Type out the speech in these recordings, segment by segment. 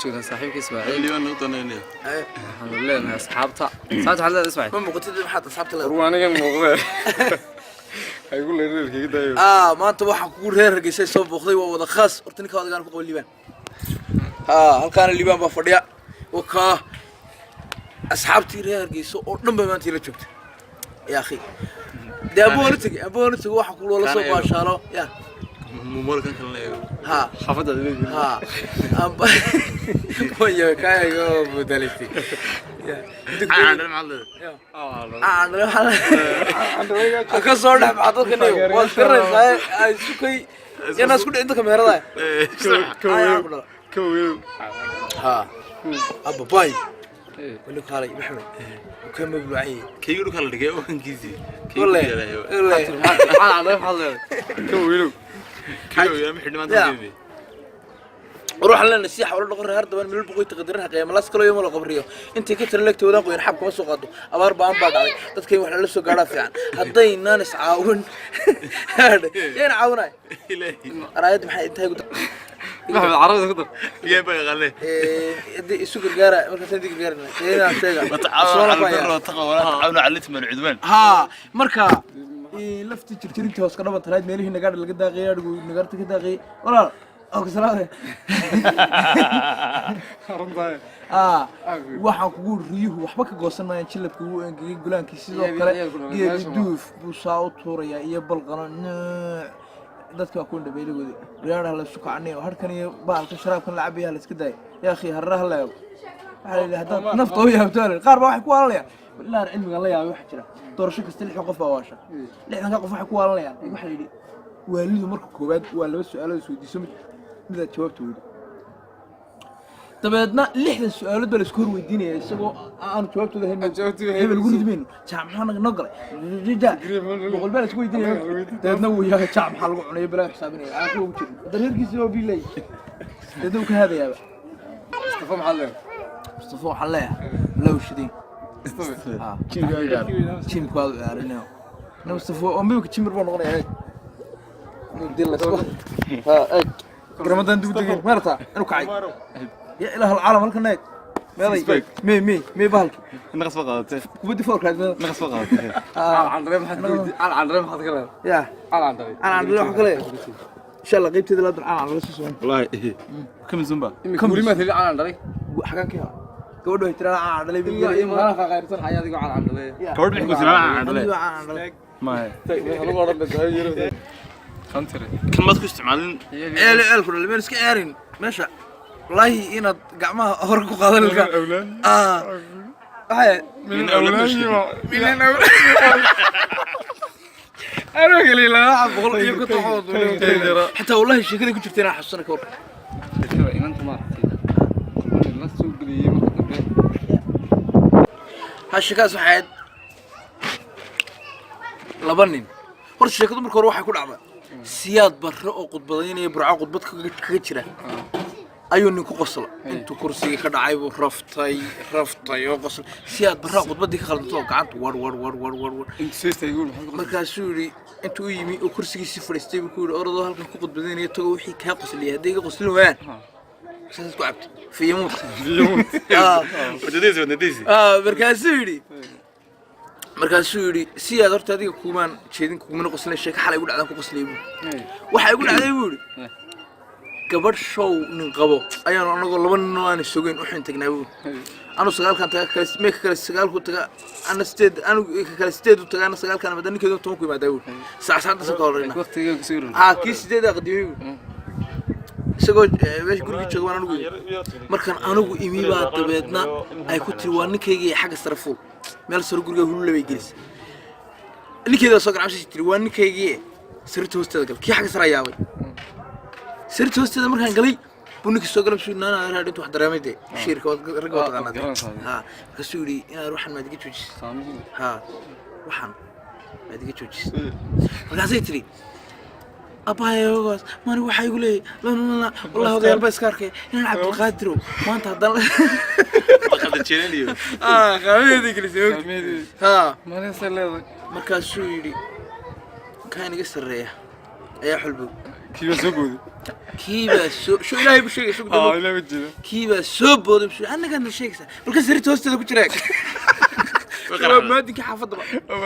joogtaa saaxiibkii Ismaaciil liibaan noo doonayna waxaan leenahay asxaabta saad hadda Ismaaciil ma muuqatid maxaad asxaabta leedahay ruwaaniga muuqda ay ku leeyahay daayo maanta waxaan kugu reer hargeysay soo booqday waa wada khaas horta ninka wadagaan ku qabo liibaan halkaan liibaan baa fadhiya oo ka asxaabtii reer hargeyso oo dhan ba maanta la joogta يا أخي ده أبونا تجي واحد كله ولا سوق ما شاء الله يا ممر كان لا ها حفظ ها ويا كاي جو بدلتي عندنا معلم عندنا معلم أكسر ده بعضه كنيه والفرس هاي سكوي يا ناس كل عندك مهرة ده كويل ها أبا باي ولك هاي محمد وكم بلوعي كي يقولوا كلا دقيقة وانجزي والله أنا حاضر كويلو يا محمد ما تجيبي روح لنا السياحة ولا نقرر هرد من البقوي تقدرها قيام لاس كل يوم ولا قبريه أنت كتر لك تودان قوي نحب كوسو قادو أبار بام بعد علي تذكر وحنا لسه قاعد فيعن هضين ناس عاون هذا ين عاوناي رأيت محي أنت هيقول ما العربي تقدر يا بقى غلي دي السوق الجارة مركز دي الجارة هنا تيجا تعاون على البر والتقوى ولا تعاون على الإثم والعدوان ها مركا لفتي ترتيبتي هوس كنا بترايد ميلي هنا قاعد لقيت داقي نقرت كده داقي ولا أو كسرة waxaan kugu riyuhu waxba ka goosanayaan jilabku uu engegay gulaankiisa sidoo kale geed duuf buu saa u tuuraya iyo balqanan dadka ku dhabeeyay riyaaraha la isku kacnay oo harkan iyo baalka sharaabkan la cabiyaa la iska day yaa akhi harraha la yaab waxa la yiraahdaa nafta oo yaabtaan qaar baa wax ku waalanaya ilaa cilmiga la yaab wax jira doorasho kasta lix qof baa waasha lixdan qof wax ku waalanaya waxa la yiri waalidu marka koobaad waa laba su'aalo is weydiiso mid jawaabtu weydiiso dabeedna lixdan su'aalood baa la isku weydiinaya isagoo aan jawaabtooda hebel ugu ridmayno jaamacada naga galay boqol baa la isku weydiinaya dabeedna wuu yahay jaamaca lagu cunayo bilaa xisaabinaya aan ku jiro dareerkiisa oo bilay dabeedna uu ka hadayaa Mustafa waxaa leeyahay law shidin jim kwaad aragnayo Mustafa oo miyuu jimir buu noqonayaa دير لسوا ها رمضان دو دقيقة مرتا أنا كعي يا إله العالم هلك نايت مي بهلك نقص فقط ودي فوق هذا نقص فقط عن ريم حد كلام يا عن ريم كلام إن شاء الله قيبتي ذلك عن ريم والله كم زنبا كم مثل عن ريم حاجة كذا كودو يترى عن ريم بالله ما أنا غير صار حياتي عن ريم كود بيحكوا سنة عن ريم ما هي كم ما تكون تعملين الكل اللي بيرسك إيرين ماشى والله إنا قعمها أوركو قادر لك هاي من أولاد أنا قلي لا بقول يبقى تحوض حتى والله الشيء كذا كنت جبتنا حسنا كور أنت ما الناس سوق لي هالشكاس واحد لبنين ورش الشيء كذا مركور واحد يكون عمل سياد برا أو قطبين يبرع قطبت كجرة أيون نكو قصلا أنتو كرسي كذا عيب رفتي وقصل سياد برا قطبت دي خلطوا قعدت ور أنت سيست يقول مركز سوري أنتو يمي وكرسي سفر استوي بكل أرضه هالك قطبين يتوحي كقصل يهديك قصلوا وين سيست قعدت في يموت وديسي مركز سوري markaasuu yiri siyaad horta adiga kuumaan jeedin kuumana qosleen sheek xalay ugu dhacdan ku qosleeyo waxa ugu dhacday buu yiri gabadh show nin qabo ayaan anagu laba nin oo aan sugeen u xin tagnaa buu anu sagaalkan taga kale meek kale sagaalku taga ana steed anu kale steed u taga ana sagaalkan badan ninkeedu toban ku yimaada buu saacada soo horeyna waqtiga ku soo kii sideed qadimay isagoo meesh guriga joogan anigu markan anigu imi baa dabeedna ay ku tiri waa ninkayga xagga sarfuul meel sar guriga hulu labay gelis ninkeeda soo gacmay tiri waa ninkayga sirta hoosteeda gal kii xagga sar ayaabay sirta hoosteeda markaan galay buu ninkii soo galay suunaana raadintu wax dareemayday shirka rag wada qanada ka suuri inaa ruuxan ma diga joojis waxan ma diga joojis markaasay tiri أبايوغاس ما نروح يقول لي لا والله هذا يلبس كاركي أنا عبد القادر ما أنت هذا أخذت شيلني خميدي كريسيوك ما نصير له مركز سوري كان يقصر ريح يا حلبو كيف سوقودي كيبا شو إلهي بشيء شو لا بتجي كيبا سوبودي بشو أنا قاعد نشيك بلكن سريت هوستة كتيرك ما أديك حافظ بقى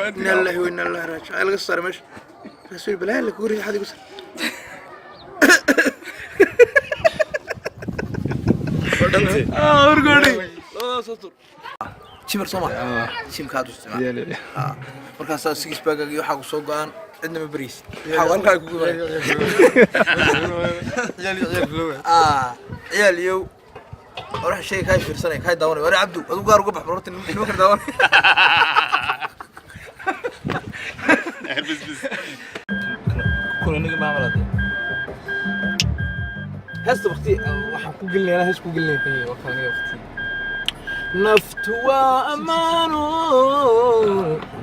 إن الله وإن الله راجع على قصة مش رسول بلا لك وري حد يقصر ورقولي سطر شمر سما شم كادو استمع مركز سكيس باقي يحاق سوقان عندنا بريس حاول كاي كوكو عيال يو اروح شيء كاي فرسنه كاي داوني وري عبدو ادو قار قبح برورت نو كر داوني بس كل نيجي ما عملت هسه وقتي waxaan ku gelinay ana hees ku gelinay kay waqtiga waqti naftu waa amaano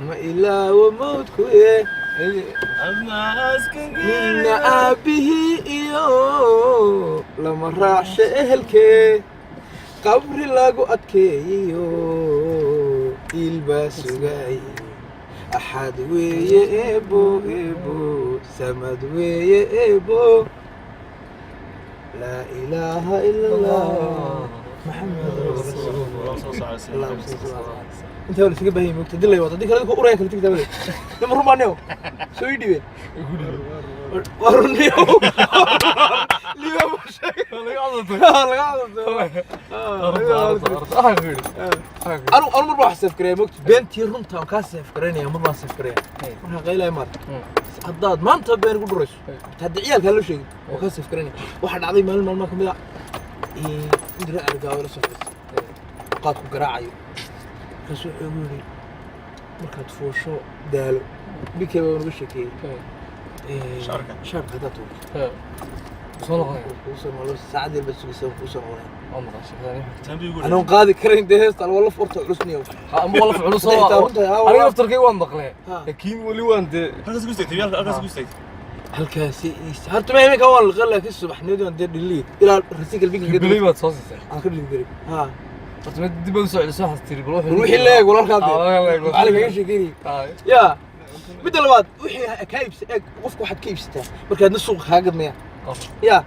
ma ilaa wa mawdku nina aabihi iyo lama raacshe ehelkee qabri lagu adkeeyo ilbaa sugay axad weeye eebo samad weeye eebo لا إله إلا الله محمد رسول الله صلى الله عليه وسلم أنت ولا تجيب هي مكتدل لي وضع ديك هذا قرية كل تكتب لي لما روح معناه سوي دي ورنيه ليه ما شيء أنا مرة أحسب كريه مكتب بنتي رنتها وكاسف كريني مرة أحسب كريه أنا قايلة مر حداد ما أنت بين قدرش تدعيالك هلو شيء وكاسف كريني واحد عظيم هالمال ما كمل ندري على جاور الصفر قاتكم قراعي كسوح يقولي مركز فوشو دالو بيكي ونبشكي شارك هذا وصل ساعد بس يسوي وصل أنا قاعد كرين دهست أنا والله فرصة عرسني أنا والله في عروس أنا أفطر كي وان بقله لكن ولي وان ده أركز قصتي تبي أركز قصتي هالكاسي هرت ما يمك أول غلا كيس الصبح نودي وندير دليل إلى الرسيك البيك قدر بلي ما تصاصي أنا كل قريب ها بس ما تدي بنسوي على ساحة تري روحي لا يقول لك هذا على ايش يجري يا بدل الواد وحي كايبس وقفك واحد كيبسته marka hadna suuq ka gadmaya ya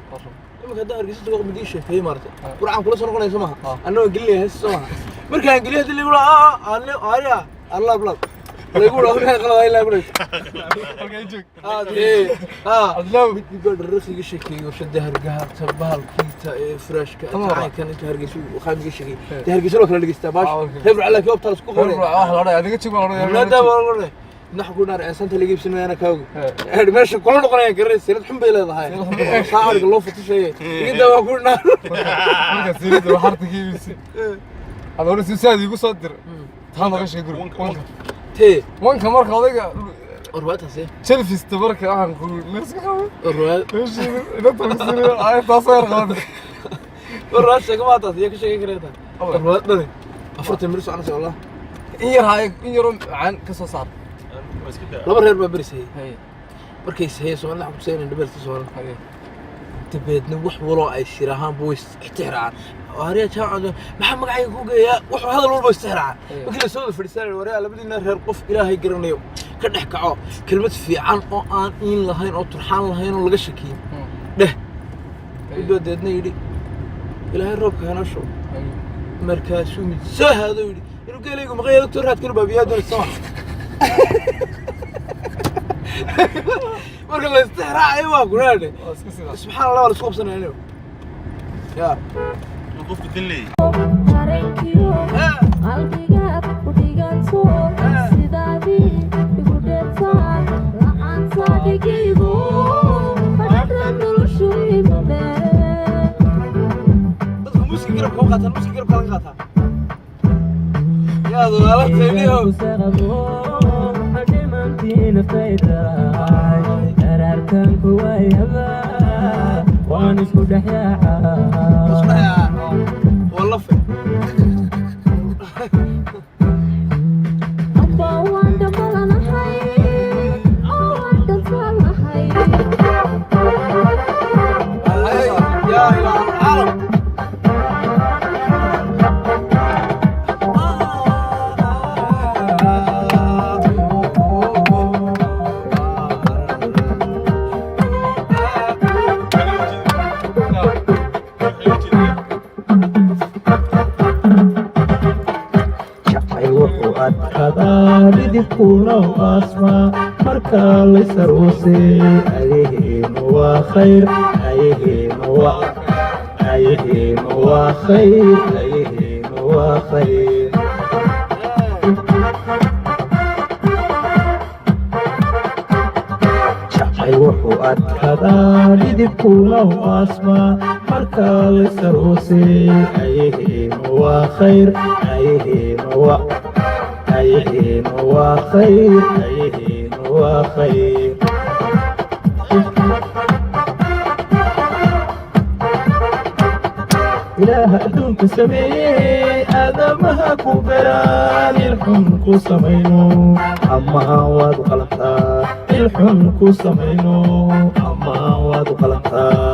imika hadda hargeysa suuq midisha hay martay quraan kula soo noqonayso ma anoo galiya heeso ma markaan galiya hadii lagu aya allah blad lagu raadin qalad ilaa bulay halkay joog adlaw bidbad rasiga sheekeeyo shada hargaha tabalkiita ee freshka kan inta hargeysa qaamiga sheekeeyo hargeysa loo kala dhigistaa baash hebr ala koob taas ku qoray wax la dhaay adiga jig ma نحكوا نار إنسان تلقي بسمي أنا كاوي هذا ماشي كلنا نقول يا كريس سيرت حمبي له هاي صار الله فتشي كده بقول نار مركز سيرت وحرت كيف يصير هذا هو السياسي يقول صدر هذا غش يقول تي وين كمر خالق أرواتها سي شلف استبرك أنا نقول ليش كمان أروات إيش إذا تمسير عاي تصير غاد أروات شيء ما تعطي ياك شيء كريتا أروات ده أفرت المرس أنا سأقول الله إيه هاي إيه عن كسر صار laba reer baa barisay markays heeso aan la xubseen dhabalta soo tabeedna wax walo ay shirahan boys ixtiraam waariya jaacada maxaa magacay ku geeyaa wuxuu hadal walba ixtiraam markii la soo fadhiisay waariya labadina reer qof ilaahay garanayo ka dhex kaco kelmad fiican oo aan in lahayn oo turxaan lahayn oo laga shakiyo dheh udoodna yiri ilaahay roobka hana sho markaasuu mid soo haado yiri inuu geelaygu maqay doctor had kala baabiyaa doon soo marka la istixraaci waa guraade subxaan allah wala isku qabsanayno ya qof dilay qalbiga ku dhigato sidaadii igu dheertaa la'aanta dhigigu fadlan noloshu imade dadku muusiga garabka u qaataan muusiga garabka laga qaataa yaa dadaala tayniyo دين فيداي قرارتن كويبا وانس كدحيا والله في ابا وانت مالنا حي او وانت صالنا حي يا العالم dhidibkuna u aasmaa marka laysaroose ayaheenu waa khayr ayaheenu waa khayr ayaheenu waa khayr jacayl wuxuu adkadaa dhidibkuna u aasmaa marka laysaroose ayaheenu waa khayr ayaheenu waa khayr ayaheenu waa khayr ilaaha adduunka sameeyey aadamaha ku beraan ilxun ku samayno ama waad u qalantaa ilxun ku samayno ama waad u qalantaa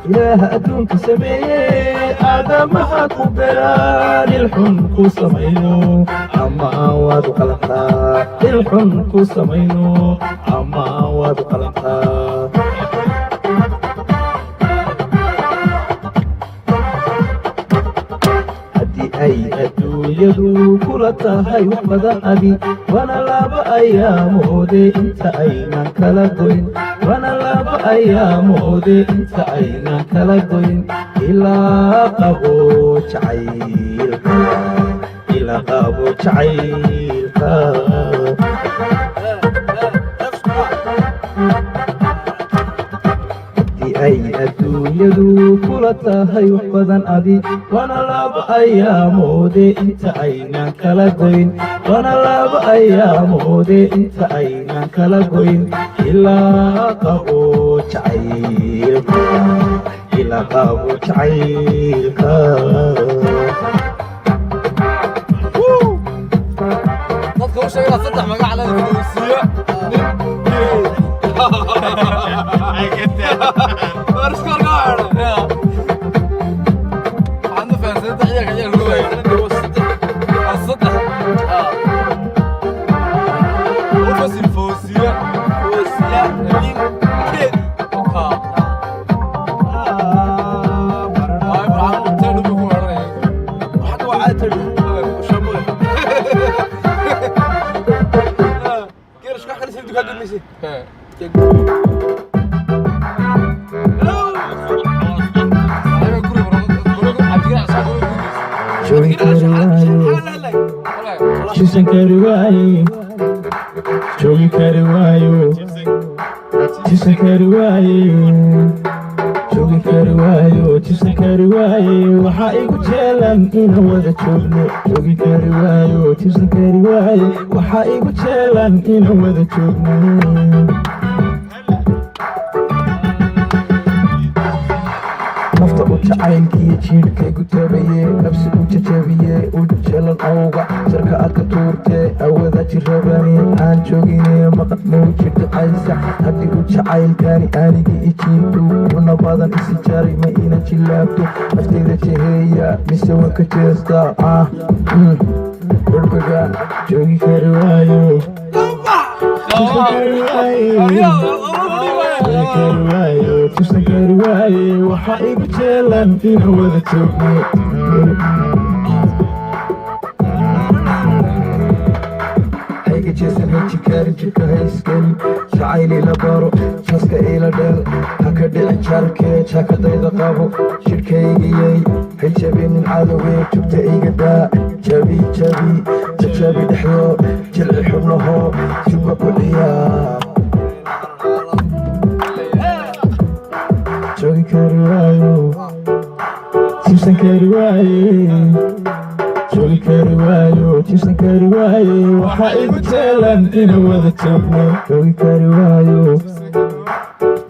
ilaaha adduunka sameeyey aadamaha ku beraan ilxun ku samayno ama waad u qalantaa ilxun ku samayno ama waad u qalantaa haddii ay adduunyadu kula tahay wax badan adi wana laba ayaamoode inta aynan kala goyn wana laba ayaamoode inta aynan kala goyn ilaa qabo jacaylka ilaa qabo jacaylka ay adduunyadu kula tahay wax badan adi wana laba ayaamoode inta aynan kala goyn wana laba ayaamoode inta aynan kala goyn ilaa qabo jacaylka ilaa qabo jacaylka dadka u sheegay saddex magac la fawsiya ورسكر قاعد عنده فانسات تحية كجير هو الصدح وفاس الفوسية مين كيد هاي برعان مبتالو بيكون عرقين وحكوا عاتلو وشاموه كيرش كاحكا لسيبتو كاقل ميسي Jibsan kari waayo joogi kari waayo jibsan kari waayo joogi kari waayo jibsan kari waayo waxaa igu jeelan inaan wada joogno joogi kari waayo jibsan kari waayo waxaa igu jeelan inaan wada joogno nafta u jacaylkiiyo jiidhkay ku taabaye nafsi u jajabiye u jeelan awga jarka aad ka tuurtee awada jirabani aan joogine maqan mau jirto aysa haddii u jacaylkani aanigi ijiibto una badan isi jaray ma ina jilaabto nafteyda jeheeya mise waan ka jeestaa dhulkaga joogi kari waayo tusan kari waaye waxaa igu jeelan inaan wada joogno hayga jeesan haji kaarin jirka hayskeli jacayli la baro jaska ila dheel haka dhicin jaalkee jaakadayda qabo jidhkaygiyey hay jabinin cadowee jugta iga daa jabi jajabi dhexdo jilci xubnaho juba ku ciyaar joogi kari waayo jibsan kari waaye joogi kari waayo jibsan kari waaye waxaa igu jeelan inaan wada joogno joogi kari waayo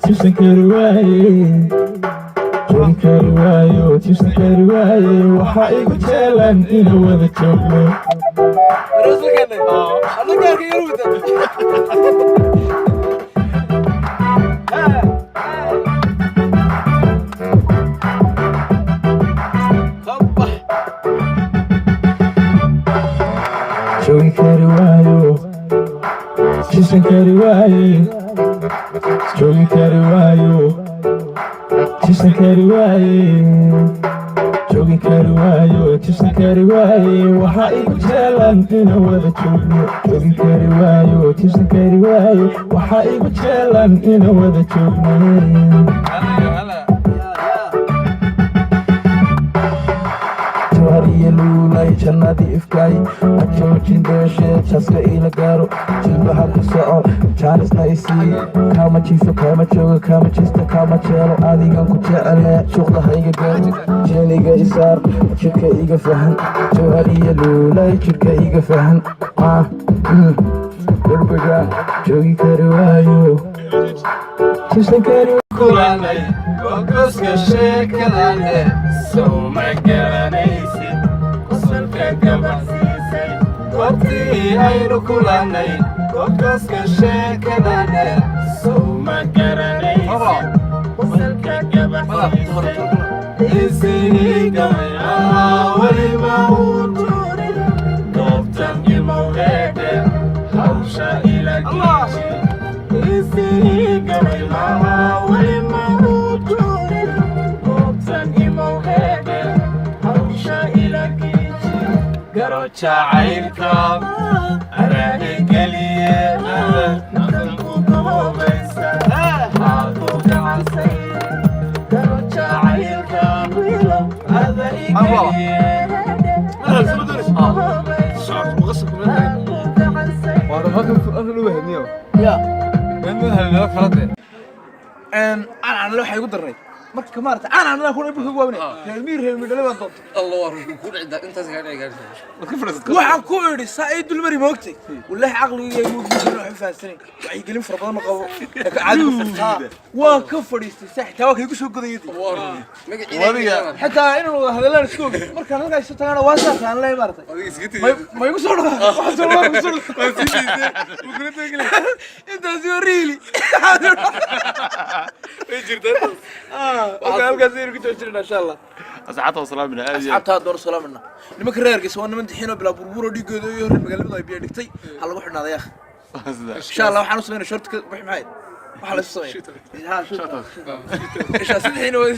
jibsan kari waaye joogi kari waayo jibsan kari waaye waxaa igu jeelan inaan wada joogno joogi kari waayo jibsan kari waaye joogi kari waayo jibsan kari waaye joogi kari waayo tirsan kari waaye waxa igu jeelan inaan wada joogno joogi kari waayo tirsan kari waaye waxa igu jeelan inaan wada joogno jawhariya luulay jannadii ifkaay ajoojin dheesheed jaska ila gaaro jilbaha ku soco jaanisna isii kaama jiifo kaama joogo kaama jiista kaama jeelo adigan ku jecele suuqda hayga gaari jeeniga isaar jidhka iga fahan jawhariya luulay jidhka iga fahan derbiga joogi kari waayo tirsan kari kulanay gogoska sheekadane soo ma garanaysid qosolka gabarsiisay goobtii aynu kulanay gogoska sheekadane soo ma garanaysid qosolka gabarsiisay isigamaya weliba uu tuurin goobtan imowheede hawsha ila geeji jacaylka araagageliye naqanku gaboobaysa haadu gacansay garo jacaylka ada igeliye أنا لو حيقول درني مرت كمارت أنا لا أكون أبوك جوابني هالمير دلوا ضد الله ورحمة كل عندك أنت زعلان قاعد وحكوري سعيد المري موقتي والله عقلي يموت في فاسرين ويقلم في ربنا قبو عاد وكفر يستسح تواك يقول شو قضيتي حتى إنه هذا لا نسكوك مركان أنا قاعد أنا واسع كان لا يمرت ما يقول شو أنت زوريلي وقال كثير كنت أشتري إن شاء الله أسعدها وسلام من هذه أسعدها دور سلام لنا لما كرر قيس وانا من دحين بلا بربورة دي كده يهرب مقلب ضايب يدكتي هلا روحنا هذا يا أخي إن شاء الله وحنا صغيرين شرط بروح معي وحلا صغير ها شو إيش أصدق الحين وين